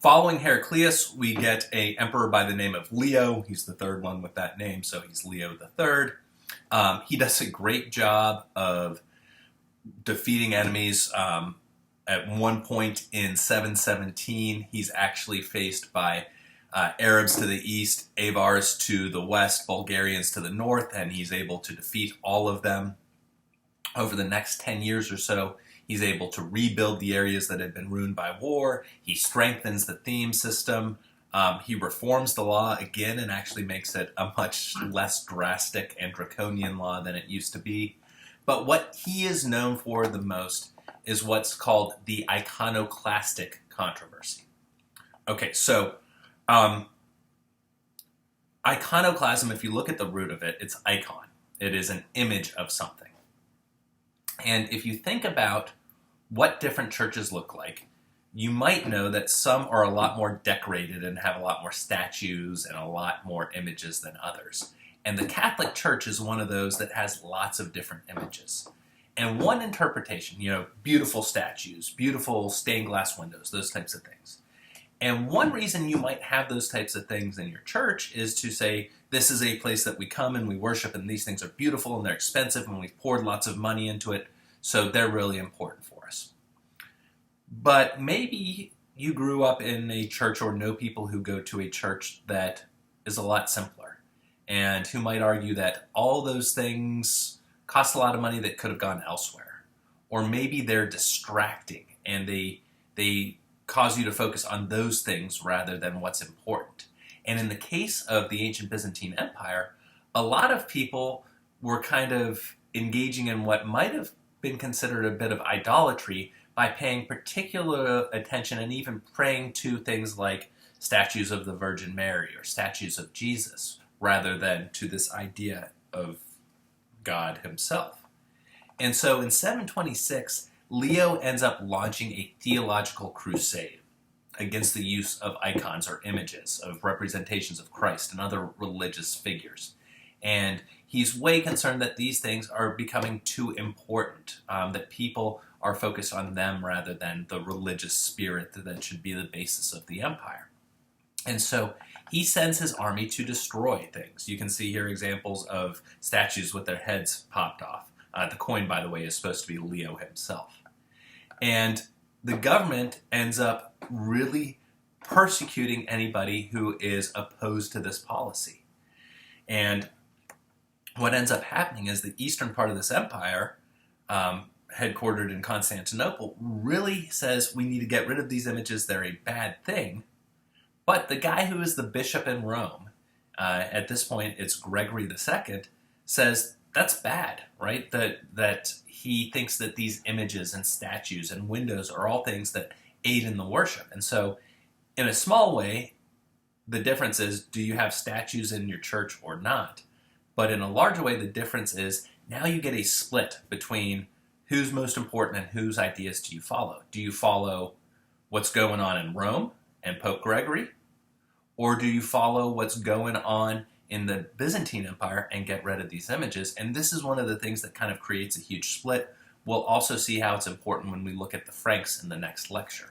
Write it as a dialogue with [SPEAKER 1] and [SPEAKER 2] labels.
[SPEAKER 1] Following Heraclius, we get an emperor by the name of Leo. He's the third one with that name, so he's Leo the Third. He does a great job of defeating enemies. At one point in 717, he's actually faced by Arabs to the east, Avars to the west, Bulgarians to the north, and he's able to defeat all of them. Over the next 10 years or so, he's able to rebuild the areas that had been ruined by war. He strengthens the theme system. He reforms the law again and actually makes it a much less drastic and draconian law than it used to be. But what he is known for the most is what's called the iconoclastic controversy. Okay, so iconoclasm, if you look at the root of it, it's icon. It is an image of something. And if you think about what different churches look like, you might know that some are a lot more decorated and have a lot more statues and a lot more images than others. And the Catholic Church is one of those that has lots of different images. And one interpretation, beautiful statues, beautiful stained glass windows, those types of things. And one reason you might have those types of things in your church is to say, this is a place that we come and we worship, and these things are beautiful and they're expensive and we've poured lots of money into it, so they're really important for us. But maybe you grew up in a church or know people who go to a church that is a lot simpler and who might argue that all those things cost a lot of money that could have gone elsewhere. Or maybe they're distracting and they cause you to focus on those things rather than what's important. And in the case of the ancient Byzantine Empire, a lot of people were kind of engaging in what might have been considered a bit of idolatry by paying particular attention and even praying to things like statues of the Virgin Mary or statues of Jesus, rather than to this idea of God himself. And so in 726, Leo ends up launching a theological crusade against the use of icons or images of representations of Christ and other religious figures. And he's way concerned that these things are becoming too important, that people are focused on them rather than the religious spirit that should be the basis of the empire. And so he sends his army to destroy things. You can see here examples of statues with their heads popped off. The coin, by the way, is supposed to be Leo himself. And the government ends up really persecuting anybody who is opposed to this policy. And what ends up happening is the eastern part of this empire, headquartered in Constantinople, really says we need to get rid of these images. They're a bad thing. But the guy who is the bishop in Rome, at this point it's Gregory II, says that's bad, right? That he thinks that these images and statues and windows are all things that aid in the worship. And so in a small way, the difference is, do you have statues in your church or not? But in a larger way, the difference is now you get a split between who's most important and whose ideas do you follow. Do you follow what's going on in Rome and Pope Gregory? Or do you follow what's going on in the Byzantine Empire and get rid of these images? And this is one of the things that kind of creates a huge split. We'll also see how it's important when we look at the Franks in the next lecture.